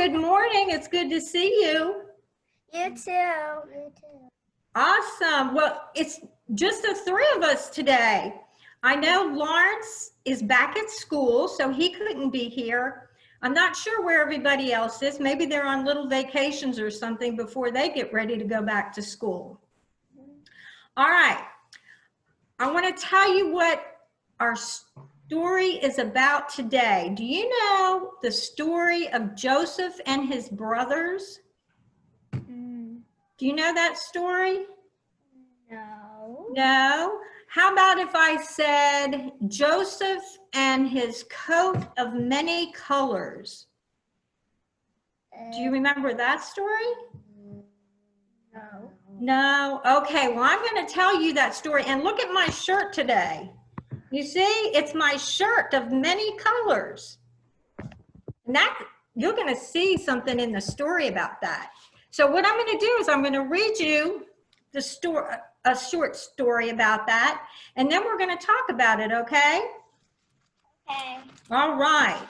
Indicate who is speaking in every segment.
Speaker 1: good morning. It's good to see you.
Speaker 2: You too. You too.
Speaker 1: Awesome. Well, it's just the three of us today. I know Lawrence is back at school, so he couldn't be here. I'm not sure where everybody else is. Maybe they're on little vacations or something before they get ready to go back to school. All right. I want to tell you what our story is about today. Do you know the story of Joseph and his brothers? Do you know that story?
Speaker 2: No.
Speaker 1: No? How about if I said Joseph and his coat of many colors? Do you remember that story?
Speaker 2: No.
Speaker 1: No? Okay, well, I'm going to tell you that story. And look at my shirt today. You see, it's my shirt of many colors. And that, you're going to see something in the story about that. So what I'm going to do is I'm going to read you the story, a short story about that, and then we're going to talk about it, okay?
Speaker 2: Okay.
Speaker 1: All right.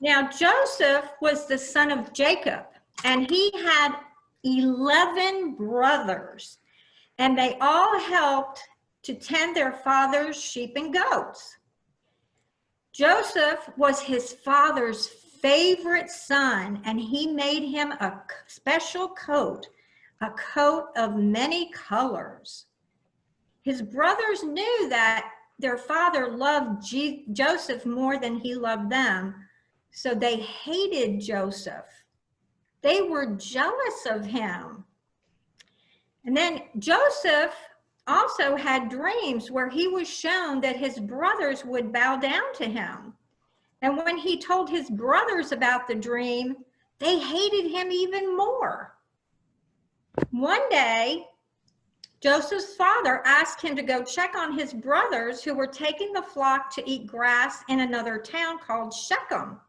Speaker 1: Now, Joseph was the son of Jacob, and he had 11 brothers, and they all helped to tend their father's sheep and goats. Joseph was his father's favorite son, and he made him a special coat, a coat of many colors. His brothers knew that their father loved Joseph more than he loved them, so they hated Joseph. They were jealous of him. And then Joseph also had dreams where he was shown that his brothers would bow down to him. And when he told his brothers about the dream, they hated him even more. One day, Joseph's father asked him to go check on his brothers who were taking the flock to eat grass in another town called Shechem.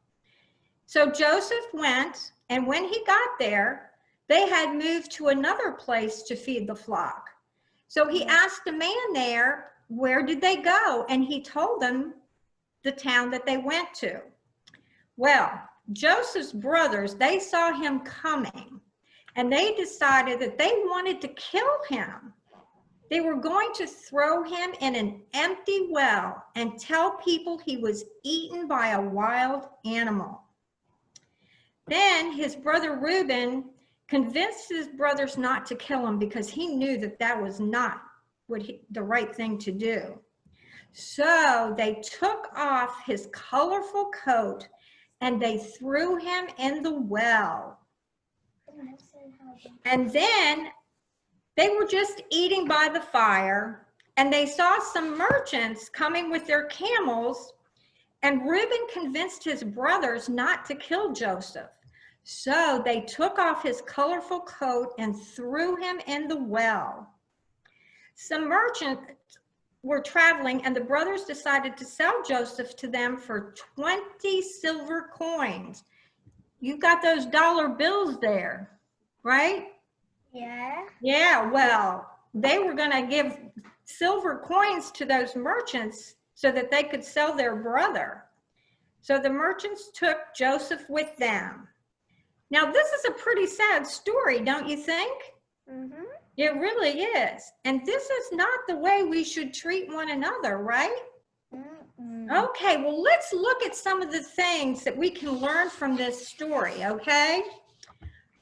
Speaker 1: So Joseph went, and when he got there, they had moved to another place to feed the flock. So he asked a man there, where did they go? And he told them the town that they went to. Well, Joseph's brothers, they saw him coming, and they decided that they wanted to kill him. They were going to throw him in an empty well and tell people he was eaten by a wild animal. Then his brother Reuben convinced his brothers not to kill him because he knew that that was not the right thing to do. So they took off his colorful coat and they threw him in the well. And then they were just eating by the fire, and they saw some merchants coming with their camels, and Reuben convinced his brothers not to kill Joseph. So they took off his colorful coat and threw him in the well. Some merchants were traveling, and the brothers decided to sell Joseph to them for 20 silver coins. You've got those dollar bills there, right?
Speaker 2: Yeah.
Speaker 1: Yeah, well, they were going to give silver coins to those merchants so that they could sell their brother. So the merchants took Joseph with them. Now, this is a pretty sad story, don't you think?
Speaker 2: Mm-hmm.
Speaker 1: It really is. And this is not the way we should treat one another, right?
Speaker 2: Mm-hmm.
Speaker 1: Okay, well, let's look at some of the things that we can learn from this story, okay?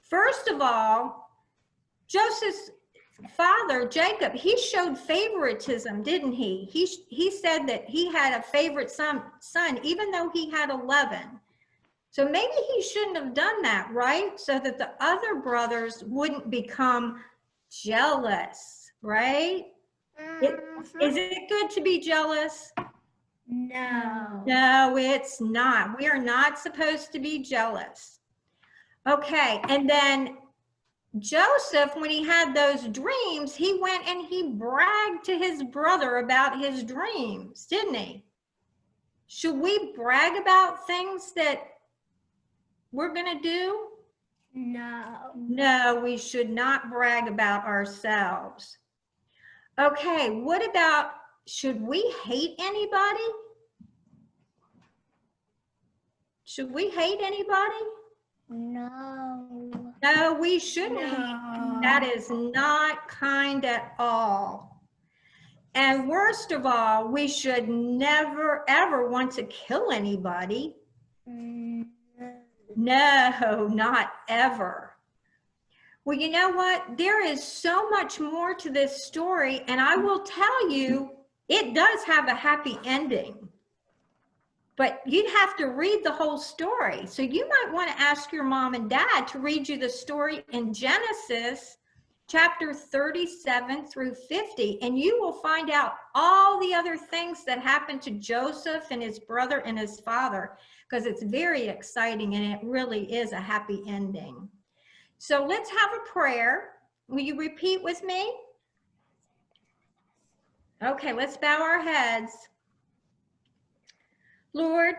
Speaker 1: First of all, Joseph's father, Jacob, he showed favoritism, didn't he? He said that he had a favorite son, even though he had 11. So maybe he shouldn't have done that, right? So that the other brothers wouldn't become jealous, right?
Speaker 2: Mm-hmm.
Speaker 1: Is it good to be jealous?
Speaker 2: No.
Speaker 1: No, it's not. We are not supposed to be jealous. Okay, and then Joseph, when he had those dreams, he went and he bragged to his brother about his dreams, didn't he? Should we brag about things that we're going to do?
Speaker 2: No.
Speaker 1: No, we should not brag about ourselves. Okay, what about, should we hate anybody? Should we hate anybody?
Speaker 2: No.
Speaker 1: No, we shouldn't.
Speaker 2: No.
Speaker 1: That is not kind at all. And worst of all, we should never, ever want to kill anybody.
Speaker 2: No.
Speaker 1: No, not ever. Well, you know what? There is so much more to this story, and I will tell you, it does have a happy ending. But you'd have to read the whole story. So you might want to ask your mom and dad to read you the story in Genesis chapter 37 through 50, and you will find out all the other things that happened to Joseph and his brother and his father, because it's very exciting and it really is a happy ending. So let's have a prayer. Will you repeat with me? Okay, let's bow our heads. Lord,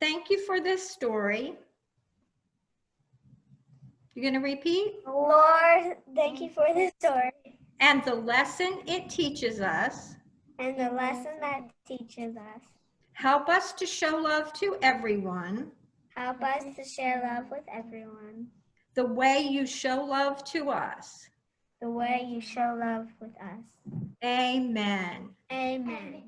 Speaker 1: thank you for this story. You're going to repeat?
Speaker 2: Lord, thank you for this story
Speaker 1: And the lesson it teaches us.
Speaker 2: and the lesson that teaches us.
Speaker 1: Help us to show love to everyone
Speaker 2: Help us to share love with everyone
Speaker 1: the way you show love to us.
Speaker 2: the way you show love with us.
Speaker 1: Amen.
Speaker 2: Amen.